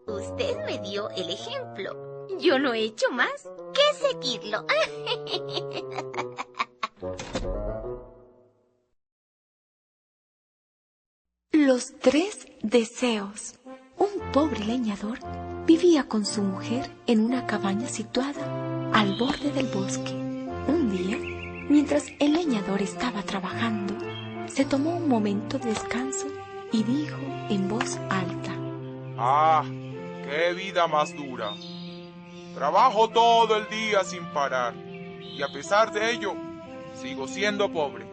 D: Usted me dio el ejemplo. Yo no he hecho más que seguirlo.
A: Los 3 deseos. Un pobre leñador vivía con su mujer en una cabaña situada al borde del bosque. Un día, mientras el leñador estaba trabajando, se tomó un momento de descanso y dijo en voz alta:
H: ¡ah, qué vida más dura! Trabajo todo el día sin parar, y a pesar de ello, sigo siendo pobre.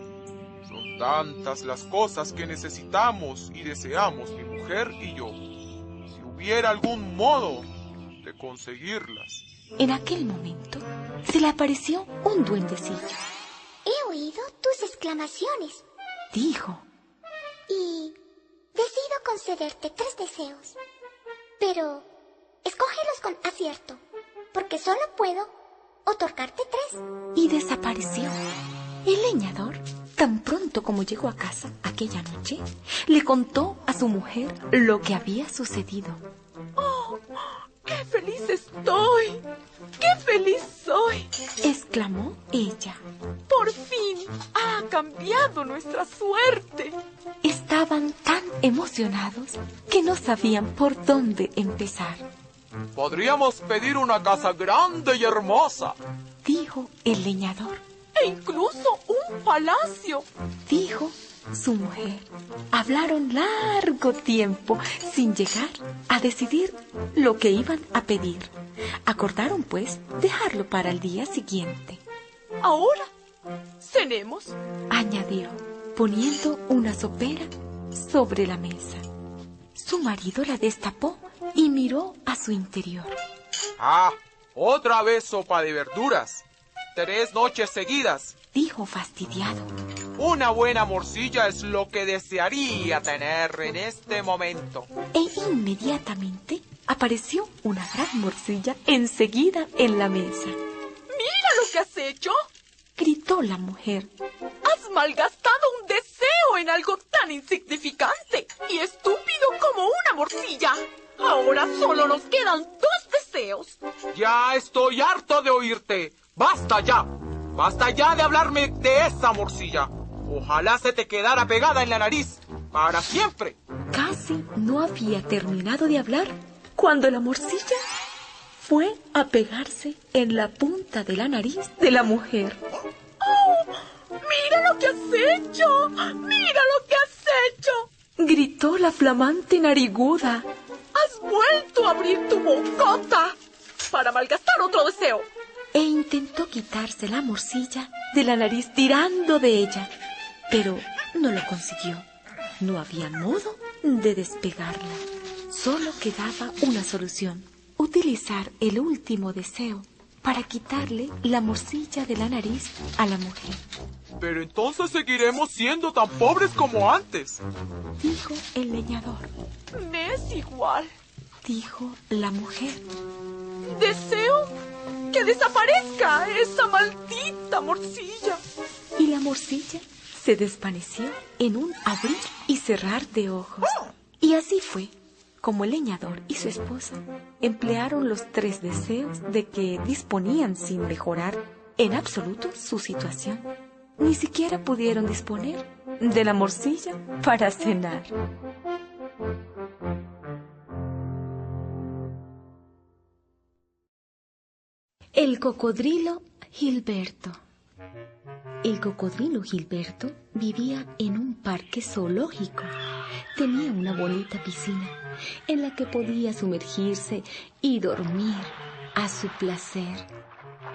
H: Son tantas las cosas que necesitamos y deseamos mi mujer y yo. Si hubiera algún modo de conseguirlas.
A: En aquel momento, se le apareció un duendecillo.
E: He oído tus exclamaciones,
A: dijo,
E: y decido concederte 3 deseos. Pero escógelos con acierto, porque solo puedo otorgarte 3.
A: Y desapareció. El leñador, tan pronto como llegó a casa aquella noche, le contó a su mujer lo que había sucedido.
F: ¡Oh, qué feliz estoy! ¡Qué feliz soy!,
A: exclamó ella.
F: ¡Por fin ha cambiado nuestra suerte!
A: Estaban tan emocionados que no sabían por dónde empezar.
C: Podríamos pedir una casa grande y hermosa,
A: dijo el leñador.
F: E incluso un palacio,
A: dijo su mujer. Hablaron largo tiempo sin llegar a decidir lo que iban a pedir. Acordaron, pues, dejarlo para el día siguiente.
F: Ahora, cenemos,
A: añadió, poniendo una sopera sobre la mesa. Su marido la destapó y miró a su interior.
C: ¡Ah! ¡Otra vez sopa de verduras! 3 noches seguidas,
A: dijo fastidiado.
C: Una buena morcilla es lo que desearía tener en este momento.
A: E inmediatamente apareció una gran morcilla enseguida en la mesa.
F: ¡Mira lo que has hecho!,
A: gritó la mujer.
F: Has malgastado un deseo en algo tan insignificante y estúpido como una morcilla. Ahora solo nos quedan 2 deseos.
C: Ya estoy harto de oírte. ¡Basta ya! ¡Basta ya de hablarme de esa morcilla!
H: Ojalá se te quedara pegada en la nariz para siempre.
F: Casi no había terminado de hablar cuando la morcilla fue a pegarse en la punta de la nariz de la mujer. ¡Oh! ¡Mira lo que has hecho! ¡Mira lo que has hecho!, gritó la flamante nariguda. ¡Has vuelto a abrir tu bocota para malgastar otro deseo! E intentó quitarse la morcilla de la nariz tirando de ella, pero no lo consiguió. No había modo de despegarla. Solo quedaba una solución: utilizar el último deseo para quitarle la morcilla de la nariz a la mujer.
H: Pero entonces seguiremos siendo tan pobres como antes,
F: dijo el leñador. Me es igual, dijo la mujer. Deseo que desaparezca esa maldita morcilla. Y la morcilla se desvaneció en un abrir y cerrar de ojos. Y así fue como el leñador y su esposa emplearon los 3 deseos de que disponían sin mejorar en absoluto su situación. Ni siquiera pudieron disponer de la morcilla para cenar. El cocodrilo Gilberto. El cocodrilo Gilberto vivía en un parque zoológico. Tenía una bonita piscina en la que podía sumergirse y dormir a su placer.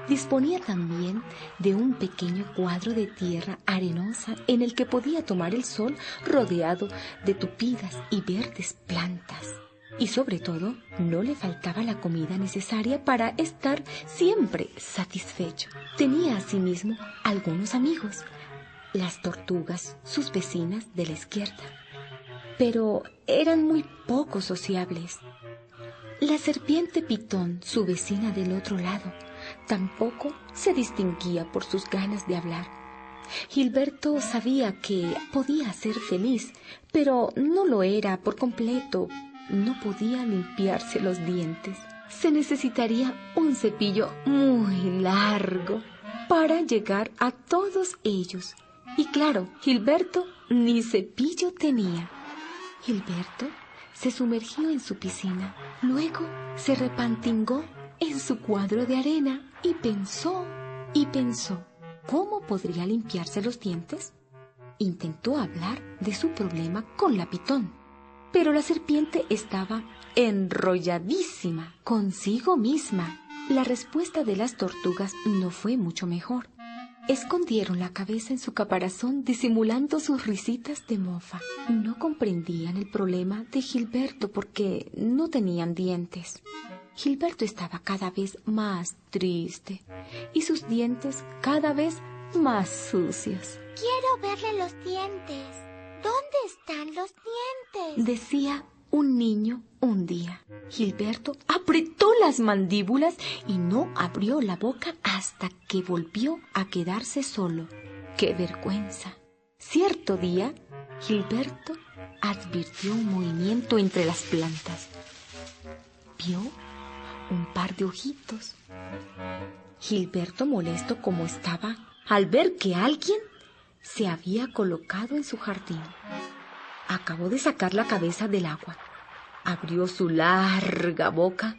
F: Disponía también de un pequeño cuadro de tierra arenosa en el que podía tomar el sol rodeado de tupidas y verdes plantas. Y sobre todo, no le faltaba la comida necesaria para estar siempre satisfecho. Tenía asimismo algunos amigos, las tortugas, sus vecinas de la izquierda, pero eran muy poco sociables. La serpiente Pitón, su vecina del otro lado, tampoco se distinguía por sus ganas de hablar. Gilberto sabía que podía ser feliz, pero no lo era por completo. No podía limpiarse los dientes. Se necesitaría un cepillo muy largo para llegar a todos ellos. Y claro, Gilberto ni cepillo tenía. Gilberto se sumergió en su piscina. Luego se repantingó en su cuadro de arena y pensó, ¿cómo podría limpiarse los dientes? Intentó hablar de su problema con la Pitón, pero la serpiente estaba enrolladísima consigo misma. La respuesta de las tortugas no fue mucho mejor. Escondieron la cabeza en su caparazón disimulando sus risitas de mofa. No comprendían el problema de Gilberto porque no tenían dientes. Gilberto estaba cada vez más triste y sus dientes cada vez más sucios.
E: Quiero verle los dientes. ¿Dónde están los dientes?,
F: decía un niño un día. Gilberto apretó las mandíbulas y no abrió la boca hasta que volvió a quedarse solo. ¡Qué vergüenza! Cierto día, Gilberto advirtió un movimiento entre las plantas. Vio un par de ojitos. Gilberto, molesto como estaba, al ver que alguien se había colocado en su jardín, acabó de sacar la cabeza del agua, abrió su larga boca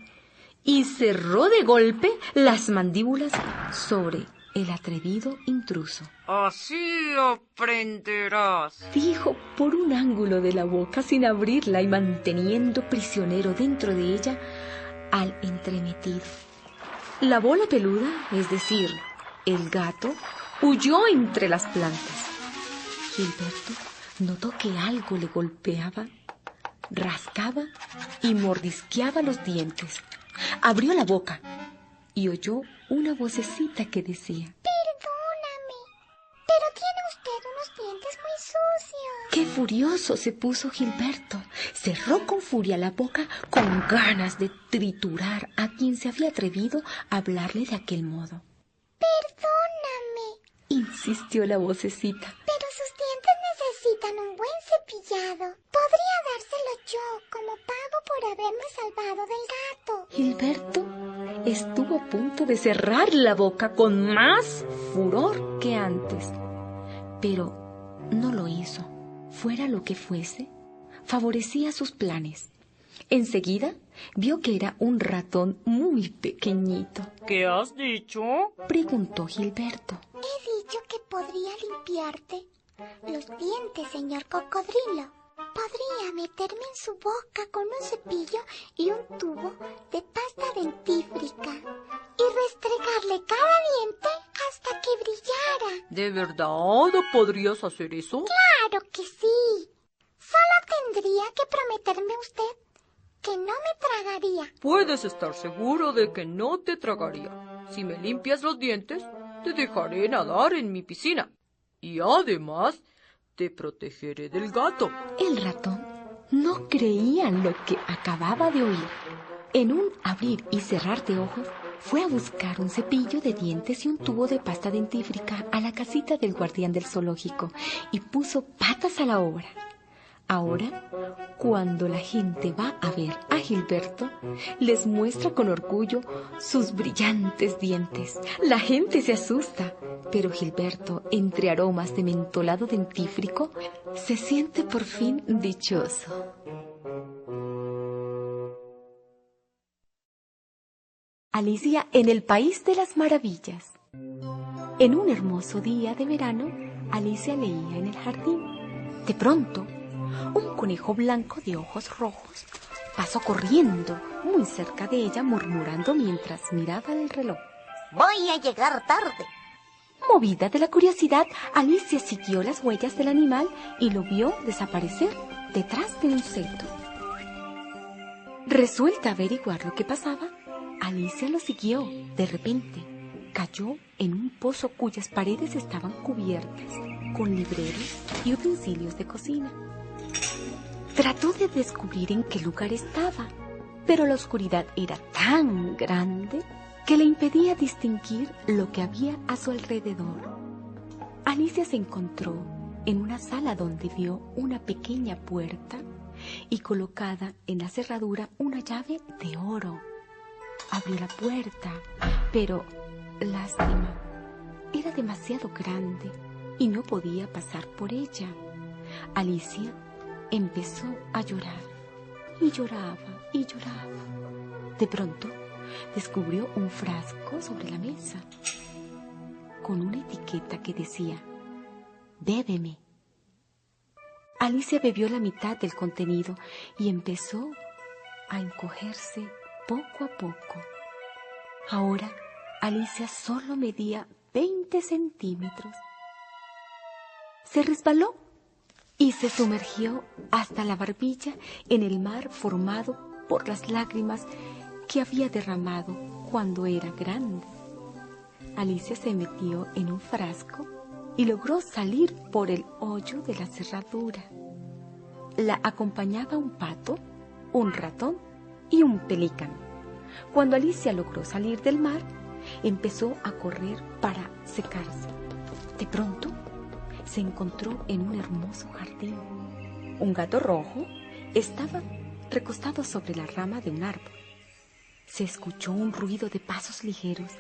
F: y cerró de golpe las mandíbulas sobre el atrevido intruso.
J: Así aprenderás,
F: dijo por un ángulo de la boca sin abrirla y manteniendo prisionero dentro de ella al entremetido. La bola peluda, es decir, el gato, huyó entre las plantas. Gilberto notó que algo le golpeaba, rascaba y mordisqueaba los dientes. Abrió la boca y oyó una vocecita que decía:
E: Perdóname, pero tiene usted unos dientes muy sucios.
F: ¡Qué furioso se puso Gilberto! Cerró con furia la boca con ganas de triturar a quien se había atrevido a hablarle de aquel modo.
E: Perdóname,
F: insistió la vocecita.
E: pero sus dientes necesitan un buen cepillado. Podría dárselo yo como pago por haberme salvado del gato.
F: Gilberto estuvo a punto de cerrar la boca con más furor que antes, pero
A: no lo hizo. Fuera lo que fuese, favorecía sus planes. Enseguida vio que era un ratón muy pequeñito.
J: ¿Qué has dicho?
A: Preguntó Gilberto.
E: He dicho que podría limpiarte los dientes, señor cocodrilo. Podría meterme en su boca con un cepillo y un tubo de pasta dentífrica y restregarle cada diente hasta que brillara.
F: ¿De verdad podrías hacer eso?
E: ¡Claro que sí! Solo tendría que prometerme usted que no me tragaría.
F: Puedes estar seguro de que no te tragaría. Si me limpias los dientes, te dejaré nadar en mi piscina. Y además, te protegeré del gato.
A: El ratón no creía en lo que acababa de oír. En un abrir y cerrar de ojos, fue a buscar un cepillo de dientes y un tubo de pasta dentífrica a la casita del guardián del zoológico y puso patas a la obra. Ahora, cuando la gente va a ver a Gilberto, les muestra con orgullo sus brillantes dientes. La gente se asusta, pero Gilberto, entre aromas de mentolado dentífrico, se siente por fin dichoso. Alicia en el País de las Maravillas. En un hermoso día de verano, Alicia leía en el jardín. De pronto, un conejo blanco de ojos rojos pasó corriendo muy cerca de ella, murmurando mientras miraba el reloj.
D: Voy a llegar tarde.
A: Movida de la curiosidad, Alicia siguió las huellas del animal y lo vio desaparecer detrás de un seto. Resuelta a averiguar lo que pasaba, Alicia lo siguió. De repente, cayó en un pozo cuyas paredes estaban cubiertas con libreros y utensilios de cocina. Trató de descubrir en qué lugar estaba, pero la oscuridad era tan grande que le impedía distinguir lo que había a su alrededor. Alicia se encontró en una sala donde vio una pequeña puerta y colocada en la cerradura una llave de oro. Abrió la puerta, pero, lástima, era demasiado grande y no podía pasar por ella. Alicia empezó a llorar y lloraba y lloraba. De pronto, descubrió un frasco sobre la mesa con una etiqueta que decía: «Bébeme». Alicia bebió la mitad del contenido y empezó a encogerse poco a poco. Ahora, Alicia solo medía 20 centímetros. Se resbaló y se sumergió hasta la barbilla en el mar formado por las lágrimas que había derramado cuando era grande. Alicia se metió en un frasco y logró salir por el hoyo de la cerradura. La acompañaba un pato, un ratón y un pelícano. Cuando Alicia logró salir del mar, empezó a correr para secarse. De pronto, se encontró en un hermoso jardín. Un gato rojo estaba recostado sobre la rama de un árbol. Se escuchó un ruido de pasos ligeros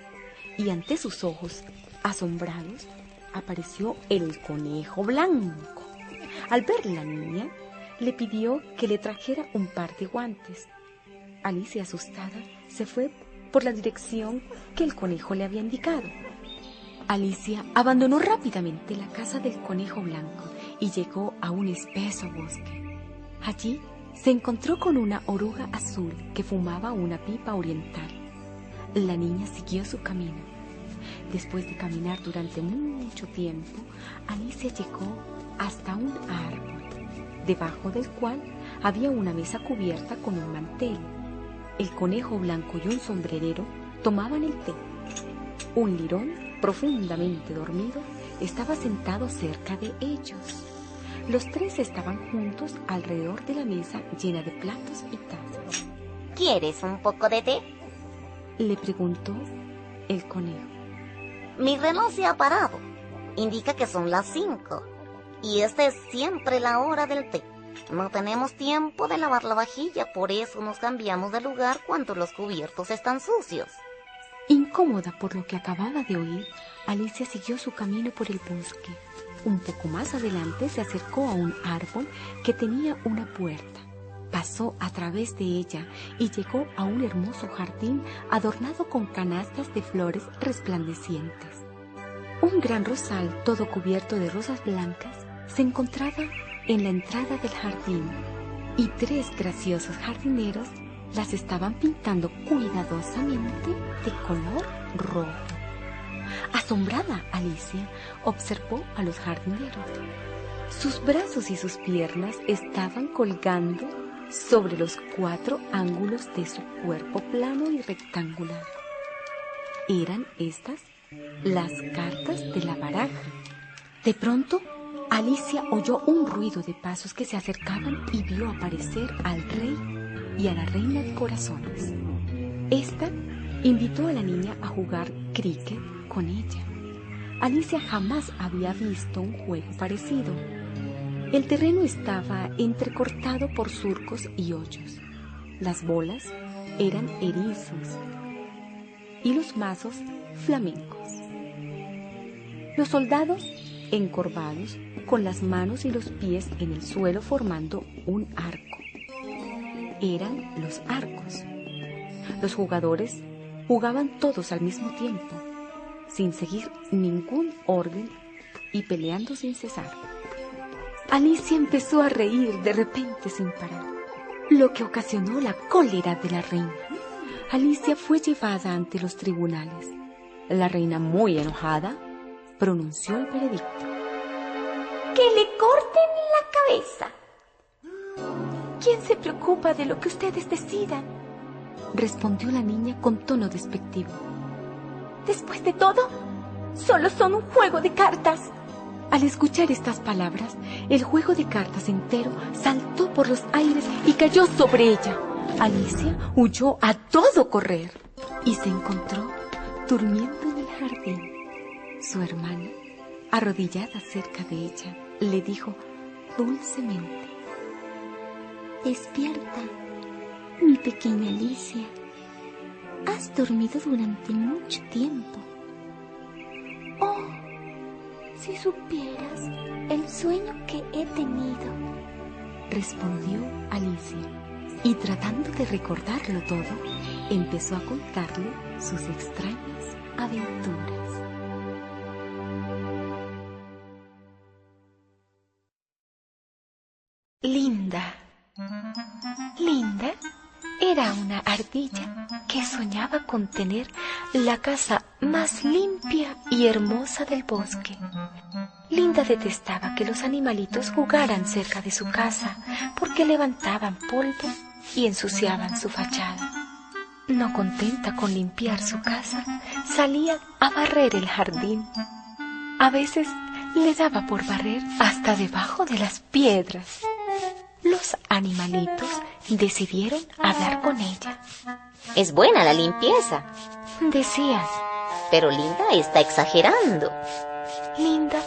A: y ante sus ojos, asombrados, apareció el conejo blanco. Al ver la niña, le pidió que le trajera un par de guantes. Alicia, asustada, se fue por la dirección que el conejo le había indicado. Alicia abandonó rápidamente la casa del conejo blanco y llegó a un espeso bosque. Allí se encontró con una oruga azul que fumaba una pipa oriental. La niña siguió su camino. Después de caminar durante mucho tiempo, Alicia llegó hasta un árbol, debajo del cual había una mesa cubierta con un mantel. El conejo blanco y un sombrerero tomaban el té. Un lirón, profundamente dormido, estaba sentado cerca de ellos. Los tres estaban juntos alrededor de la mesa llena de platos y tazas.
D: ¿Quieres un poco de té?
A: Le preguntó el conejo.
D: Mi reloj se ha parado. Indica que son las 5. Y esta es siempre la hora del té. No tenemos tiempo de lavar la vajilla, por eso nos cambiamos de lugar cuando los cubiertos están sucios.
A: Incómoda por lo que acababa de oír, Alicia siguió su camino por el bosque. Un poco más adelante se acercó a un árbol que tenía una puerta. Pasó a través de ella y llegó a un hermoso jardín adornado con canastas de flores resplandecientes. Un gran rosal, todo cubierto de rosas blancas, se encontraba en la entrada del jardín, y 3 graciosos jardineros las estaban pintando cuidadosamente de color rojo. Asombrada, Alicia observó a los jardineros. Sus brazos y sus piernas estaban colgando sobre los 4 ángulos de su cuerpo plano y rectangular. Eran estas las cartas de la baraja. De pronto, Alicia oyó un ruido de pasos que se acercaban y vio aparecer al rey y a la reina de corazones. Esta invitó a la niña a jugar cricket con ella. Alicia jamás había visto un juego parecido. El terreno estaba entrecortado por surcos y hoyos. Las bolas eran erizos y los mazos flamencos. Los soldados encorvados, con las manos y los pies en el suelo formando un arco. Eran los arcos. Los jugadores jugaban todos al mismo tiempo, sin seguir ningún orden y peleando sin cesar. Alicia empezó a reír de repente sin parar, lo que ocasionó la cólera de la reina. Alicia fue llevada ante los tribunales. La reina, muy enojada, pronunció el veredicto.
G: ¡Que le corten la cabeza! ¿Quién se preocupa de lo que ustedes decidan?,
A: respondió la niña con tono despectivo.
G: Después de todo, solo son un juego de cartas.
A: Al escuchar estas palabras, el juego de cartas entero saltó por los aires y cayó sobre ella. Alicia huyó a todo correr y se encontró durmiendo en el jardín. Su hermana, arrodillada cerca de ella, le dijo dulcemente:
E: Despierta, mi pequeña Alicia. Has dormido durante mucho tiempo. Oh, si supieras el sueño que he tenido,
A: respondió Alicia, y tratando de recordarlo todo, empezó a contarle sus extrañas aventuras.
G: Linda era una ardilla que soñaba con tener la casa más limpia y hermosa del bosque. Linda detestaba que los animalitos jugaran cerca de su casa porque levantaban polvo y ensuciaban su fachada. No contenta con limpiar su casa, salía a barrer el jardín. A veces le daba por barrer hasta debajo de las piedras. Los animalitos decidieron hablar con ella.
D: Es buena la limpieza,
G: decían,
D: pero Linda está exagerando.
G: Linda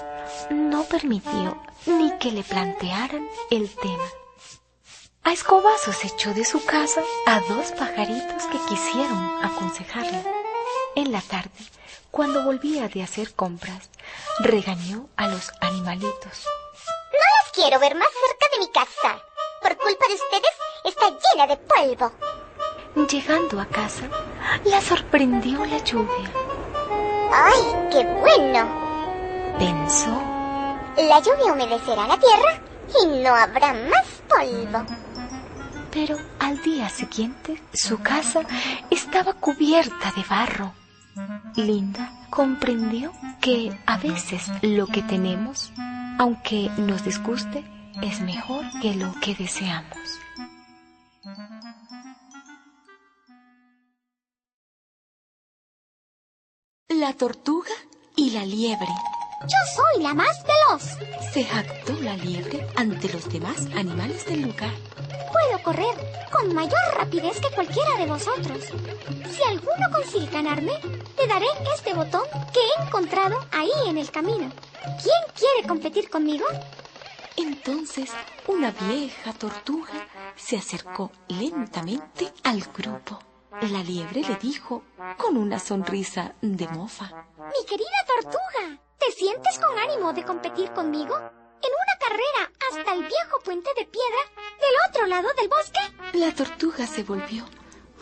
G: no permitió ni que le plantearan el tema. A escobazos echó de su casa a 2 pajaritos que quisieron aconsejarla. En la tarde, cuando volvía de hacer compras, regañó a los animalitos.
B: No las quiero ver más cerca de mi casa. Por culpa de ustedes está llena de polvo.
G: Llegando a casa, la sorprendió la lluvia.
B: ¡Ay, qué bueno!,
G: pensó.
B: La lluvia humedecerá la tierra y no habrá más polvo.
G: Pero al día siguiente, su casa estaba cubierta de barro. Linda comprendió que a veces lo que tenemos, aunque nos disguste, es mejor que lo que deseamos. La tortuga y la liebre.
E: Yo soy la más veloz.
A: Se jactó la liebre ante los demás animales del lugar.
E: Puedo correr con mayor rapidez que cualquiera de vosotros. Si alguno consigue ganarme, le daré este botón que he encontrado ahí en el camino. ¿Quién quiere competir conmigo?
A: Entonces, una vieja tortuga se acercó lentamente al grupo. La liebre le dijo con una sonrisa de mofa:
E: Mi querida tortuga, te sientes con ánimo de competir conmigo? En una carrera hasta el viejo puente de piedra del otro lado del bosque.
A: La tortuga se volvió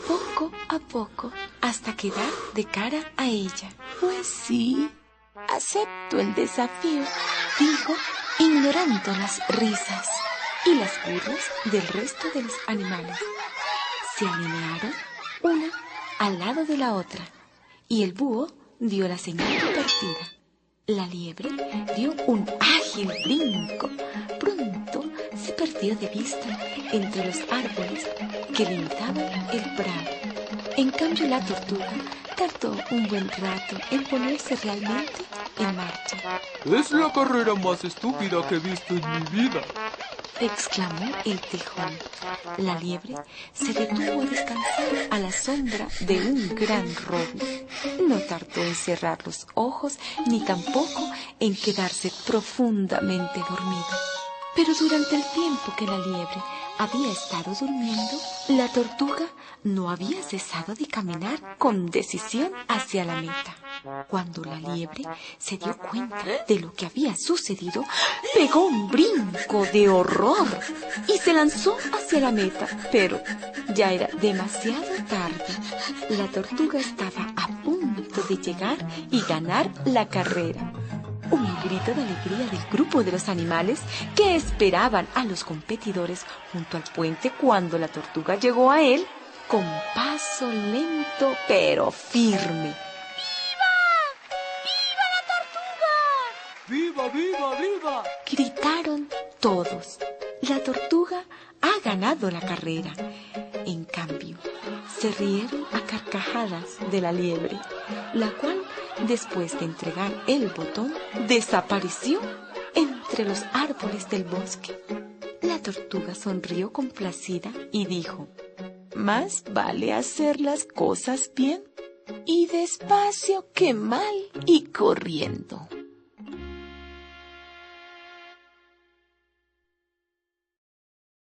A: poco a poco hasta quedar de cara a ella.
K: Pues sí, acepto el desafío, dijo, ignorando las risas y las burlas del resto de los animales. Se alinearon una al lado de la otra y el búho dio la señal de partida. La liebre dio un ágil brinco. Pronto se perdió de vista entre los árboles que limitaban el prado. En cambio, la tortuga tardó un buen rato en ponerse realmente en marcha.
F: Es la carrera más estúpida que he visto en mi vida,
A: exclamó el tejón. La liebre se detuvo a descansar a la sombra de un gran roble. No tardó en cerrar los ojos ni tampoco en quedarse profundamente dormido. Pero durante el tiempo que la liebre había estado durmiendo, la tortuga no había cesado de caminar con decisión hacia la meta. Cuando la liebre se dio cuenta de lo que había sucedido, pegó un brinco de horror y se lanzó hacia la meta, pero ya era demasiado tarde. La tortuga estaba a punto de llegar y ganar la carrera. Un grito de alegría del grupo de los animales que esperaban a los competidores junto al puente cuando la tortuga llegó a él con paso lento pero firme.
F: ¡Viva, viva, viva!
A: Gritaron todos. La tortuga ha ganado la carrera. En cambio, se rieron a carcajadas de la liebre, la cual, después de entregar el botón, desapareció entre los árboles del bosque. La tortuga sonrió complacida y dijo:
K: más vale hacer las cosas bien y despacio que mal y corriendo.